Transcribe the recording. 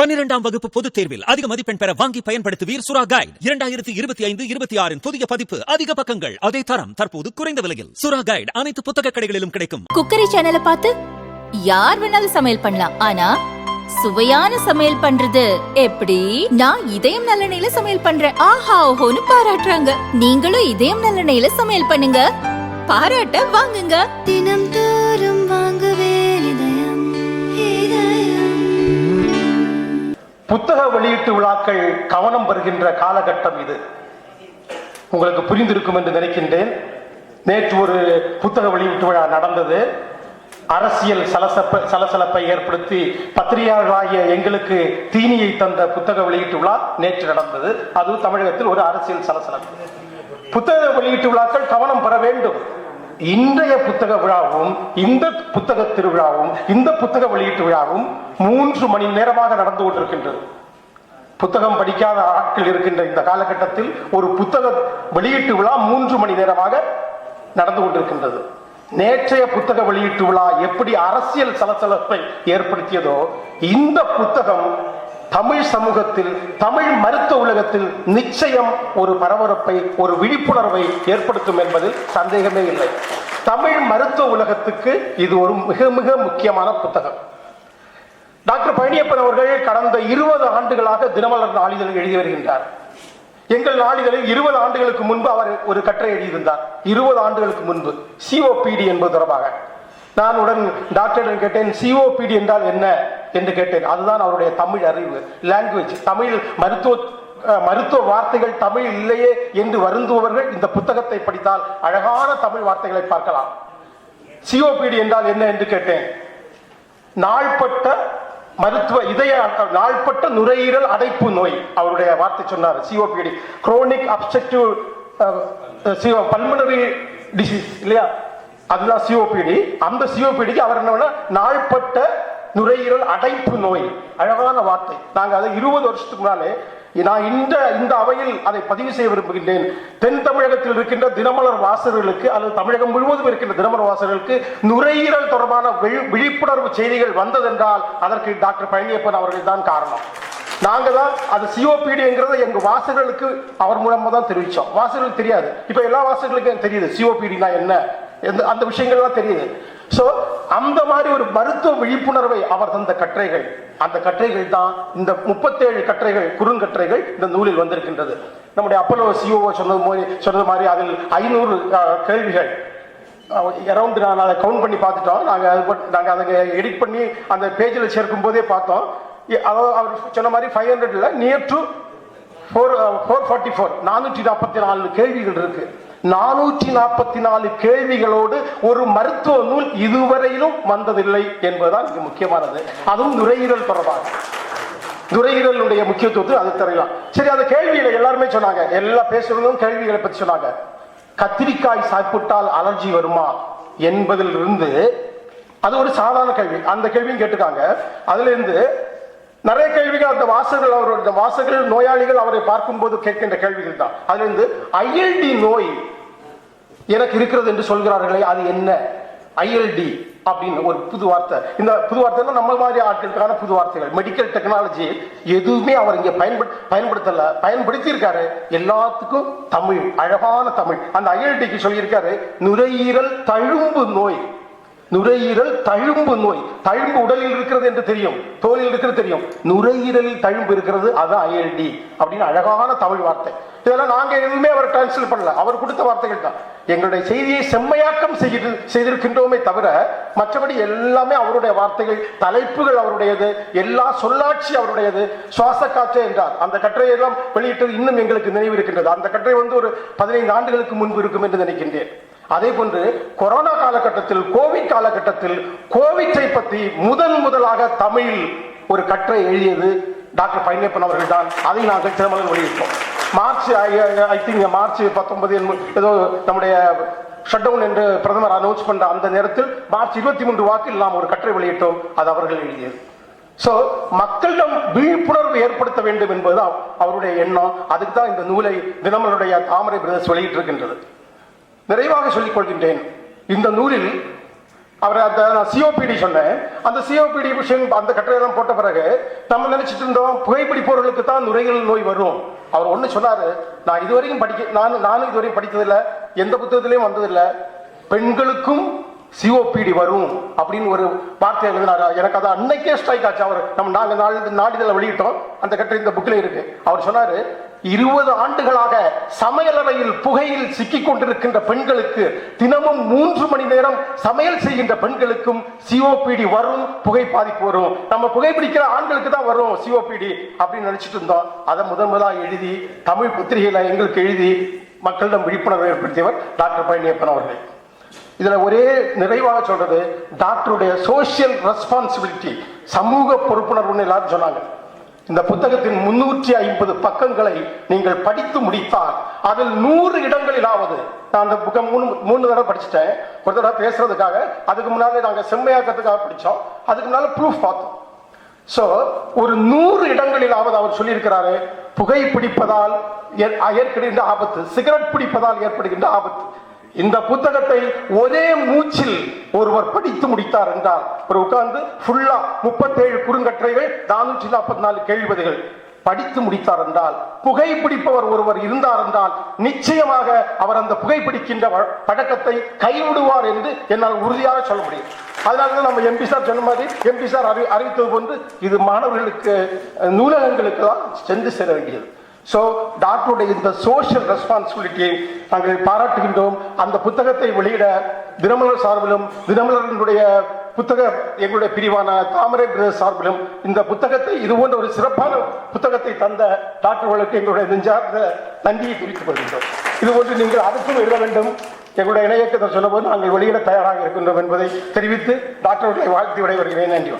12ஆம் வகுப்பு பொதுத் தேர்வில் அதிக மதிப்பெண் பெற வாங்கி பயன்படுத்துவீர் சுறா கைடு 2025-26 புதிய பதிப்பு. அதிக பக்கங்கள், அதே தரம், தற்போது குறைந்த விலையில். சுறா கைடு அனைத்து புத்தக கடைகளிலும் கிடைக்கும். குக்கரி சேனலை பார்த்து யார் வேணாலும் சமையல் பண்ணலாம். ஆனா சுவையான சமையல் பண்றது எப்படி? நான் இதயம் நல்லெண்ணெயில சமையல் பண்றேன். ஆஹா ஓஹோன்னு பாராட்டுறாங்க. நீங்களும் இதயம் நல்லெண்ணெயில சமையல் பண்ணுங்க, பாராட்ட வாங்குங்க. தினம் தோறும் வாங்குவே இதயம் இதயம். புத்தக வெளியீட்டு விழாக்கள் கவனம் பெறுகின்ற காலகட்டம் இது. உங்களுக்கு புரிந்திருக்கும் என்று நினைக்கின்றேன். நேற்று ஒரு புத்தக வெளியீட்டு விழா நடந்தது. அரசியல் சலசலப்பை ஏற்படுத்தி பத்திரிகையாளர்களாகிய எங்களுக்கு தீனியை தந்த புத்தக வெளியீட்டு விழா நேற்று நடந்தது. அதுவும் தமிழகத்தில் ஒரு அரசியல் சலசலப்பு. புத்தக வெளியீட்டு விழாக்கள் கவனம் பெற வேண்டும். இன்றைய புத்தக விழாவும் இந்த புத்தக திருவிழாவும் இந்த புத்தக வெளியீட்டு விழாவும் 3 மணி நேரமாக நடந்து கொண்டிருக்கின்றது. புத்தகம் படிக்காத ஆட்கள் இருக்கின்ற இந்த காலகட்டத்தில் ஒரு புத்தக வெளியீட்டு விழா 3 மணி நேரமாக நடந்து கொண்டிருக்கின்றது. நேற்றைய புத்தக வெளியீட்டு விழா எப்படி அரசியல் சலசலப்பை ஏற்படுத்தியதோ, இந்த புத்தகம் தமிழ் சமூகத்தில், தமிழ் மருத்துவ உலகத்தில் நிச்சயம் ஒரு பரபரப்பை, ஒரு விழிப்புணர்வை ஏற்படுத்தும் என்பதில் சந்தேகமே இல்லை. தமிழ் மருத்துவ உலகத்துக்கு இது ஒரு மிக மிக முக்கியமான புத்தகம். டாக்டர் பழனியப்பன் அவர்கள் கடந்த 20 ஆண்டுகளாக தினமலர் நாளிதழில் எழுதி வருகின்றார். எங்கள் நாளிதழில் 20 ஆண்டுகளுக்கு முன்பு அவர் ஒரு கட்டுரை எழுதியிருந்தார். 20 ஆண்டுகளுக்கு முன்பு சிஓபிடி என்பது தொடர்பாக நான் உடன் டாக்டரிடம் கேட்டேன், சிஓபிடி என்றால் என்ன என்று கேட்டேன். அதுதான் அவருடைய தமிழ் அறிவு, லாங்குவேஜ். தமிழ் மருத்துவ வார்த்தைகள் தமிழ் இல்லையே என்று வருந்துபவர்கள் இந்த புத்தகத்தை படித்தால் அழகான தமிழ் வார்த்தைகளை பார்க்கலாம். சிஓபிடி என்றால் என்ன என்று கேட்டேன். நாள்பட்ட மருத்துவ நாள்பட்ட நுரையீரல் அடைப்பு நோய், அவருடைய வார்த்தை சொன்னார். COPD, crony obstructive pulmonary disease இல்லையா, அதுதான் சிஓபிடி. அந்த சிஓபிடிக்கு அவர் என்ன, நாள்பட்ட நுரையீரல் அடைப்பு நோய். அழகான வார்த்தை. நாங்கள் அதை 20 வருஷத்துக்கு முன்னாலே நான் இந்த அவையில் அதை பதிவு செய்ய விரும்புகின்றேன். தென் தமிழகத்தில் இருக்கின்ற தினமலர் வாசகர்களுக்கு அல்லது தமிழகம் முழுவதும் இருக்கின்ற தினமலர் வாசகர்களுக்கு நுரையீரல் தொடர்பான விழிப்புணர்வு செய்திகள் வந்ததென்றால் அதற்கு டாக்டர் பழனியப்பன் அவர்கள் தான் காரணம். நாங்க தான் அது சிஓபிடிங்கிறத எங்க வாசகர்களுக்கு அவர் மூலமா தான் தெரிவிச்சோம். வாசகர்களுக்கு தெரியாது. இப்ப எல்லா வாசகர்களுக்கும் தெரியுது சிஓபிடினா என்ன, அந்த விஷயங்கள்லாம் தெரியுது. சோ அந்த மாதிரி ஒரு மருத்துவ விழிப்புணர்வை அவர் தந்த கட்டுரைகள், அந்த கட்டுரைகள் தான் இந்த 37 கட்டுரைகள், குறுங்கட்டுரைகள் இந்த நூலில் வந்திருக்கின்றது. நம்முடைய அப்போலோ சிஓஓ சொன்னது மாதிரி அதில் 500 கேள்விகள் அரௌண்ட், நான் அதை கவுண்ட் பண்ணி பார்த்துட்டோம். நாங்கள் அதை எடிட் பண்ணி அந்த பேஜில் சேர்க்கும் போதே பார்த்தோம். அவர் சொன்ன மாதிரி 500 நியர் டு 444 444 கேள்விகள் இருக்கு. 444 கேள்விகளோடு ஒரு மருத்துவ நூல் இதுவரையிலும் வந்ததில்லை என்பதுதான் மிக முக்கியமானது. அதுவும் நுரையீரல் தொடர்பாக. நுரையீரலுடைய முக்கியத்துவத்தை அது தெரியலாம். சரி, அந்த கேள்விகளை எல்லாருமே சொன்னாங்க. எல்லா பேசுறதும் கேள்விகளை பற்றி சொன்னாங்க. கத்திரிக்காய் சாப்பிட்டால் அலர்ஜி வருமா என்பதில் இருந்து, அது ஒரு சாதாரண கேள்வி, அந்த கேள்வியும் கேட்டுக்காங்க. அதுல இருந்து நிறைய கேள்விகள் அந்த வாசகர்கள் நோயாளிகள் அவரை பார்க்கும் போது கேட்கின்ற கேள்விகள் தான். அதுல இருந்து ILD நோய் எனக்கு இருக்கிறது என்று சொல்கிறார்களே, அது என்ன ILD அப்படின்னு ஒரு புது வார்த்தை. இந்த புது வார்த்தை நம்ம மாதிரி ஆட்களுக்கான புது வார்த்தைகள். மெடிக்கல் டெக்னாலஜி எதுவுமே அவர் இங்க பயன்படுத்தல, பயன்படுத்தி இருக்காரு. எல்லாத்துக்கும் தமிழ், அழகான தமிழ். அந்த ILDக்கு சொல்லியிருக்காரு நுரையீரல் தழும்பு நோய். நுரையீரல் தழும்பு நோய். தழும்பு உடலில் இருக்கிறது என்று தெரியும், தோலில் இருக்கிறது தெரியும். நுரையீரலில் தழும்பு இருக்கிறது, அதுதான் ILD அப்படின்னு அழகான தமிழ் வார்த்தை. இதெல்லாம் நாங்க எதுவுமே அவர் டிரான்ஸ்லேட் பண்ணல, அவர் கொடுத்த வார்த்தைகள் தான். எங்களுடைய செய்தியை செம்மையாக்கம் செய்திருக்கின்றோமே தவிர மற்றபடி எல்லாமே அவருடைய வார்த்தைகள், தலைப்புகள் அவருடையது, எல்லா சொல்லாட்சி அவருடையது. சுவாச காற்று என்றார். அந்த கட்டுரையை எல்லாம் வெளியிட்டது இன்னும் எங்களுக்கு நினைவு இருக்கின்றது. அந்த கட்டுரை ஒரு 15 ஆண்டுகளுக்கு முன்பு இருக்கும் என்று நினைக்கின்றேன். அதே போன்று கொரோனா காலகட்டத்தில், கோவிட் காலகட்டத்தில் கோவிட்டை பற்றி முதலாக தமிழில் ஒரு கட்டுரை எழுதியது டாக்டர் பழனியப்பன் அவர்கள் தான். அதை நாங்கள் தினமலர் வெளியிட்டோம். மார்ச் 19 ஏதோ நம்முடைய ஷட் டவுன் என்று பிரதமர் அனௌன்ஸ் பண்ற அந்த நேரத்தில் மார்ச் 23 வாக்கில் நாம் ஒரு கட்டுரை வெளியிட்டோம். அது அவர்கள் எழுதியது. சோ மக்களிடம் விழிப்புணர்வு ஏற்படுத்த வேண்டும் என்பது அவருடைய எண்ணம். அதுக்கு தான் இந்த நூலை தினமலருடைய தாமரை பிரதர்ஸ் வெளியிட்டிருக்கின்றது. நிறைவாக சொல்லிக் கொள்கின்றேன், இந்த நூலில் அவர் அந்த சிஓபிடி சொன்னேன். அந்த சிஓபிடி விஷயம் அந்த கட்டுரையெல்லாம் போட்ட பிறகு நம்ம நினைச்சிட்டு இருந்தோம் புகைப்பிடிப்பவர்களுக்கு தான் நுரையீரல் நோய் வரும். அவர் ஒன்று சொன்னாரு, நான் இதுவரைக்கும் நானும் இதுவரையும் படித்ததில்லை, எந்த புத்தகத்திலையும் வந்ததில்லை, பெண்களுக்கும் சிஓபிடி வரும் அப்படின்னு ஒரு வார்த்தை எழுதினாரா. எனக்கு அதை அன்னைக்கே ஸ்ட்ரைக் ஆச்சு. அவர் நாங்கள் நாளிதழ வெளியிட்டோம், அந்த கட்டுரை இந்த புக்கில் இருக்கு. அவர் சொன்னாரு, 20 ஆண்டுகளாக சமையலறையில் புகையில் சிக்கிக் கொண்டிருக்கின்ற பெண்களுக்கு, தினமும் 3 மணி நேரம் சமையல் செய்கின்ற பெண்களுக்கும் சிஓபிடி வரும், புகை பாதிப்பு வரும். நம்ம புகைப்பிடிக்கிற ஆண்களுக்கு தான் வரும் சிஓபிடி அப்படின்னு நினைச்சிட்டு இருந்தோம். அதை முதலாக எழுதி தமிழ் பத்திரிகையில எங்களுக்கு எழுதி மக்களிடம் விழிப்புணர்வு ஏற்படுத்தியவர் டாக்டர் பழனியப்பன் அவர்கள். இதுல ஒரே நிறைவாக சொல்றது, டாக்டருடைய சோசியல் ரெஸ்பான்சிபிலிட்டி, சமூக பொறுப்புணர்வுன்னு எல்லாரும் சொன்னாங்க. இந்த புத்தகத்தின் 350 பக்கங்களை நீங்கள் படித்து முடித்தால் அதில் 100 இடங்களிலாவது, நான் அந்த புக்கம் 3 தடவை படிச்சுட்டேன், ஒரு தடவை பேசுறதுக்காக, அதுக்கு முன்னாலே நாங்கள் செம்மையாக்கத்துக்காக படித்தோம், அதுக்கு முன்னால ப்ரூஃப் பார்த்தோம். சோ ஒரு 100 இடங்களிலாவது அவர் சொல்லியிருக்கிறாரு, புகை பிடிப்பதால் ஏற்படுகின்ற ஆபத்து, சிகரெட் பிடிப்பதால் ஏற்படுகின்ற ஆபத்து. இந்த புத்தகத்தை ஒரே மூச்சில் ஒருவர் படித்து முடித்தார் என்றால், ஒரு உட்கார்ந்து ஃபுல்லா 37 குறுங்கட்டுரைகள், 444 கேள்விகள் படித்து முடித்தார் என்றால், புகைப்பிடிப்பவர் ஒருவர் இருந்தார் என்றால் நிச்சயமாக அவர் அந்த புகைப்பிடிக்கின்ற பழக்கத்தை கைவிடுவார் என்று என்னால் உறுதியாக சொல்ல முடியும். அதனால நம்ம எம்பி சார் சொன்ன மாதிரி, எம்பி சார் அறிவித்தது போன்று இது மாணவர்களுக்கு, நூலகங்களுக்கு தான் சென்று சேர வேண்டியது. சோ டாக்டருடைய இந்த சோசியல் ரெஸ்பான்சிபிலிட்டியை நாங்கள் பாராட்டுகின்றோம். அந்த புத்தகத்தை வெளியிட தினமலர் சார்பிலும், தினமலருடைய புத்தக எங்களுடைய பிரிவான தாமரை பிரதர்ஸ் சார்பிலும் இந்த புத்தகத்தை, இது போன்ற ஒரு சிறப்பான புத்தகத்தை தந்த டாக்டர்களுக்கு எங்களுடைய நெஞ்சார்ந்த நன்றியை தெரிவித்துக் கொள்கின்றோம். இது போன்று நீங்கள் அதுக்கும் எழுத வேண்டும், எங்களுடைய இணையத்தை சொல்லும்போது நாங்கள் வெளியிட தயாராக இருக்கின்றோம் என்பதை தெரிவித்து டாக்டர்களை வாழ்த்து விடைபெறுகிறேன். நன்றி.